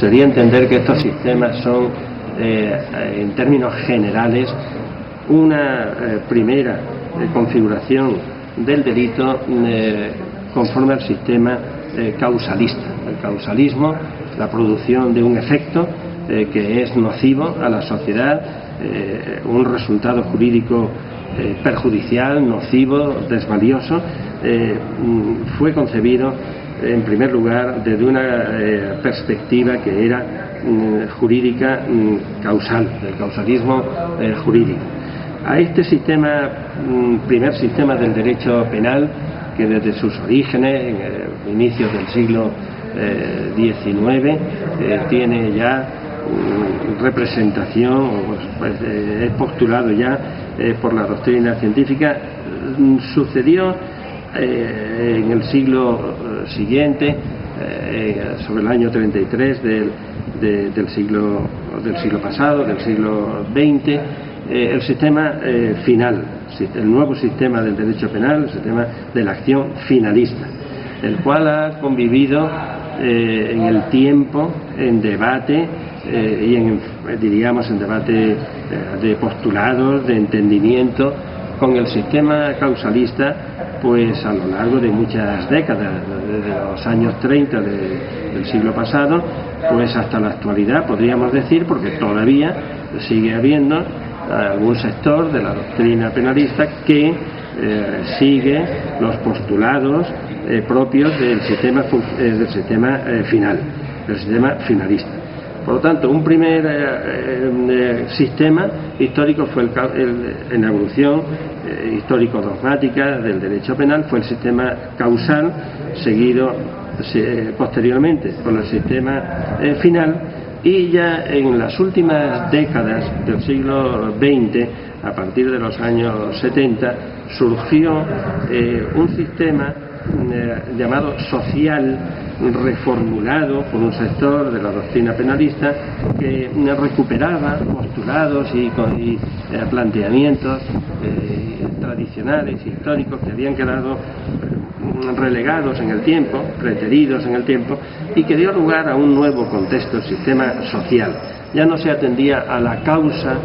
sería entender que estos sistemas son, en términos generales, una primera configuración del delito conforme al sistema causalista. El causalismo, la producción de un efecto que es nocivo a la sociedad, un resultado jurídico perjudicial, nocivo, desvalioso, fue concebido en primer lugar desde una perspectiva que era jurídica causal, del causalismo jurídico. A este sistema, primer sistema del derecho penal, que desde sus orígenes, en inicios del siglo XIX, tiene ya representación, pues, es postulado ya por la doctrina científica, sucedió en el siglo siguiente, sobre el año 33 del siglo pasado, del siglo XX, el sistema final, el nuevo sistema del derecho penal, el sistema de la acción finalista, el cual ha convivido en el tiempo, en debate y diríamos en debate de postulados, de entendimiento, con el sistema causalista, pues a lo largo de muchas décadas, desde los años 30 del siglo pasado, pues hasta la actualidad, podríamos decir, porque todavía sigue habiendo algún sector de la doctrina penalista que sigue los postulados propios del sistema final, del sistema finalista. Por lo tanto, un primer sistema histórico fue en evolución histórico-dogmática del derecho penal, fue el sistema causal, seguido posteriormente por el sistema final, y ya en las últimas décadas del siglo XX, a partir de los años 70, surgió un sistema llamado social, reformulado por un sector de la doctrina penalista, que recuperaba postulados y planteamientos tradicionales, históricos, que habían quedado relegados en el tiempo, preteridos en el tiempo, y que dio lugar a un nuevo contexto, el sistema social. Ya no se atendía a la causa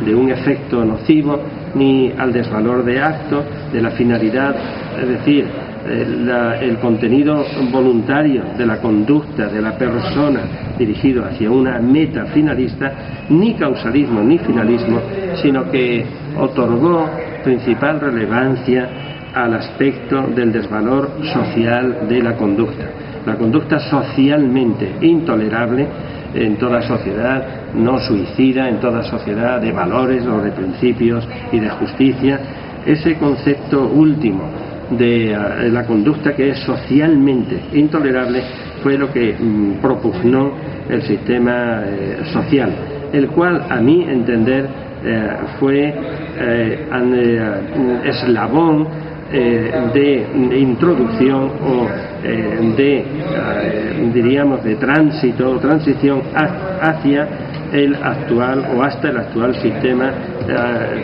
de un efecto nocivo, ni al desvalor de acto, de la finalidad, es decir, el contenido voluntario de la conducta de la persona dirigido hacia una meta finalista, ni causalismo ni finalismo, sino que otorgó principal relevancia al aspecto del desvalor social de la conducta. La conducta socialmente intolerable en toda sociedad no suicida, en toda sociedad de valores o de principios y de justicia. Ese concepto último de la conducta que es socialmente intolerable fue lo que propugnó el sistema social, el cual, a mi entender, fue eslabón de introducción o diríamos de tránsito o transición hacia el actual o hasta el actual sistema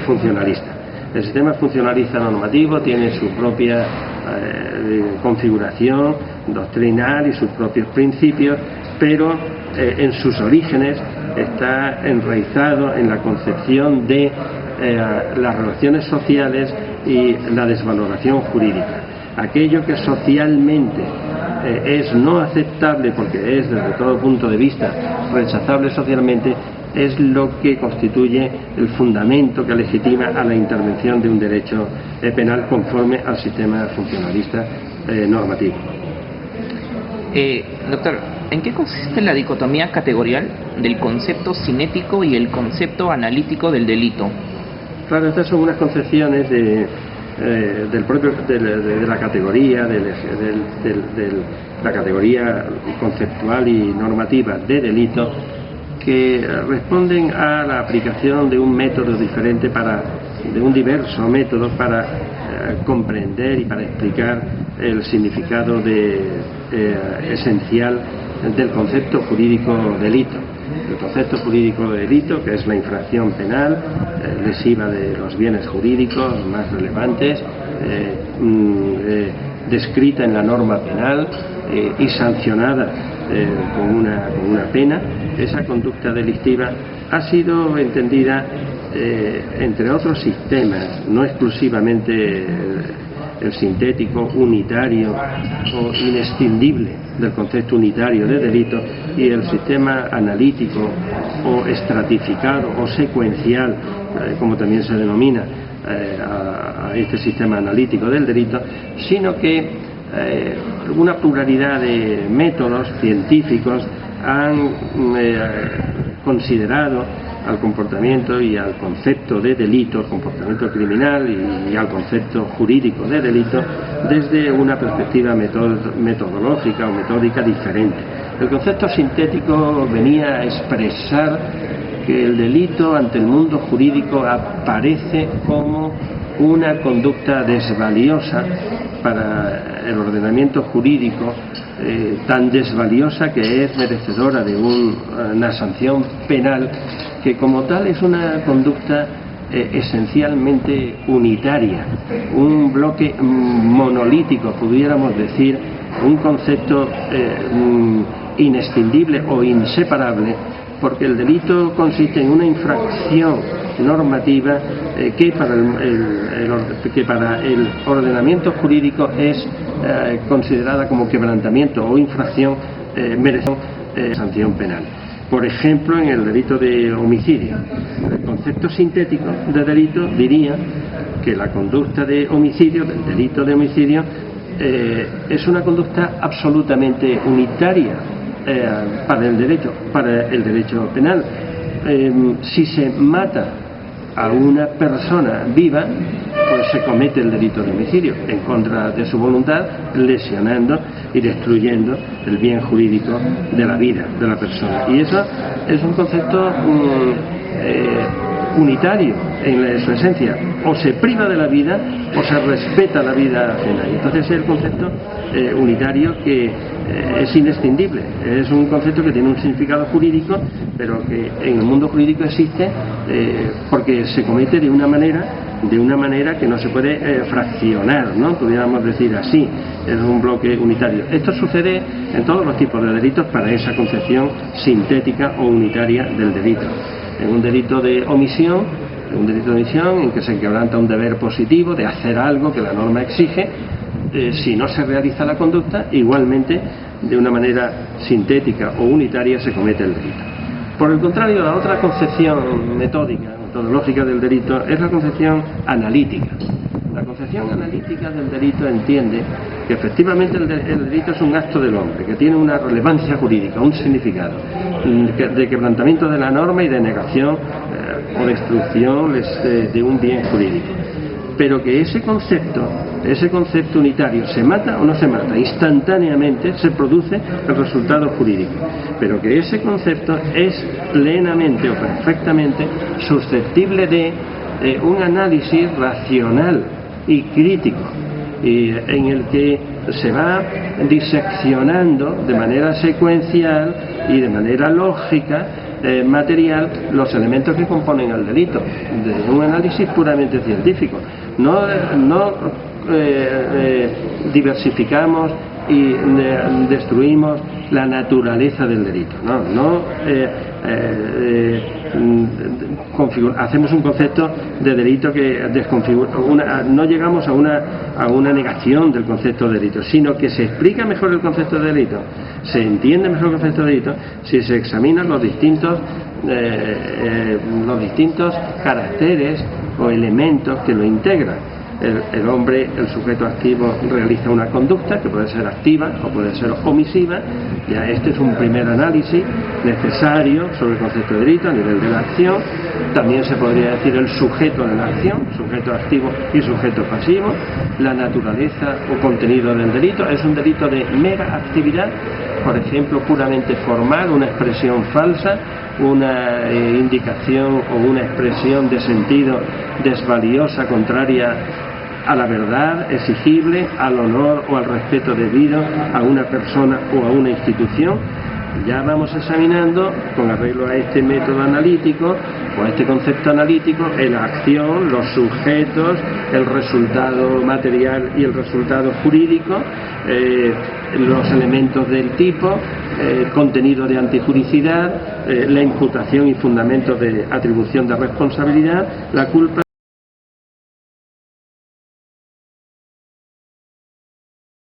funcionalista. El sistema funcionalista normativo tiene su propia configuración doctrinal y sus propios principios, pero en sus orígenes está enraizado en la concepción de las relaciones sociales y la desvaloración jurídica. Aquello que socialmente es no aceptable, porque es desde todo punto de vista rechazable socialmente, es lo que constituye el fundamento que legitima a la intervención de un derecho penal conforme al sistema funcionalista normativo. Doctor, ¿en qué consiste la dicotomía categorial del concepto cinético y el concepto analítico del delito? Claro, estas son unas concepciones de la categoría, la categoría conceptual y normativa de delito, que responden a la aplicación de un método diferente, de un diverso método para comprender y para explicar el significado esencial del concepto jurídico delito. El concepto jurídico de delito, que es la infracción penal lesiva de los bienes jurídicos más relevantes, descrita en la norma penal y sancionada con una pena. Esa conducta delictiva ha sido entendida entre otros sistemas, no exclusivamente el sintético, unitario o inescindible del concepto unitario de delito, y el sistema analítico o estratificado o secuencial, como también se denomina a este sistema analítico del delito, sino que una pluralidad de métodos científicos han considerado al comportamiento y al concepto de delito, al comportamiento criminal y al concepto jurídico de delito desde una perspectiva metodológica o metódica diferente. El concepto sintético venía a expresar que el delito ante el mundo jurídico aparece como una conducta desvaliosa para el ordenamiento jurídico, tan desvaliosa que es merecedora de una sanción penal, que como tal es una conducta esencialmente unitaria, un bloque monolítico, pudiéramos decir, un concepto inescindible o inseparable, porque el delito consiste en una infracción normativa que para el ordenamiento jurídico es considerada como quebrantamiento o infracción merece sanción penal. Por ejemplo, en el delito de homicidio, el concepto sintético de delito diría que la conducta de homicidio, del delito de homicidio, es una conducta absolutamente unitaria para el derecho penal. Si se mata a una persona viva, pues se comete el delito de homicidio en contra de su voluntad, lesionando y destruyendo el bien jurídico de la vida de la persona. Y eso es un concepto unitario en su esencia. O se priva de la vida o se respeta la vida ajena. Y entonces es el concepto unitario que es inescindible. Es un concepto que tiene un significado jurídico, pero que en el mundo jurídico existe porque se comete de una manera que no se puede fraccionar, ¿no? Pudiéramos decir así, es un bloque unitario. Esto sucede en todos los tipos de delitos para esa concepción sintética o unitaria del delito. En un delito de omisión en que se quebranta un deber positivo de hacer algo que la norma exige, si no se realiza la conducta, igualmente de una manera sintética o unitaria se comete el delito. Por el contrario, la otra concepción metodológica del delito es la concepción analítica. La concepción analítica del delito entiende que efectivamente el delito es un acto del hombre, que tiene una relevancia jurídica, un significado de quebrantamiento de la norma y de negación o destrucción de un bien jurídico. Pero que ese concepto unitario se mata o no se mata, instantáneamente se produce el resultado jurídico, pero que ese concepto es plenamente o perfectamente susceptible de un análisis racional y crítico, en el que se va diseccionando de manera secuencial y de manera lógica, material, los elementos que componen el delito, de un análisis puramente científico. No diversificamos y destruimos la naturaleza del delito, hacemos un concepto de delito que desconfigura, no llegamos a una negación del concepto de delito, sino que se explica mejor el concepto de delito, se entiende mejor el concepto de delito si se examinan los distintos caracteres o elementos que lo integran. El hombre, el sujeto activo, realiza una conducta que puede ser activa o puede ser omisiva. Ya este es un primer análisis necesario sobre el concepto de delito a nivel de la acción. También se podría decir el sujeto de la acción, sujeto activo y sujeto pasivo. La naturaleza o contenido del delito. Es un delito de mera actividad, por ejemplo, puramente formal, una expresión falsa, una indicación o una expresión de sentido desvaliosa, contraria a la verdad exigible, al honor o al respeto debido a una persona o a una institución. ya vamos examinando, con arreglo a este método analítico o a este concepto analítico, la acción, los sujetos, el resultado material y el resultado jurídico, los elementos del tipo, contenido de antijuricidad, la imputación y fundamentos de atribución de responsabilidad, la culpa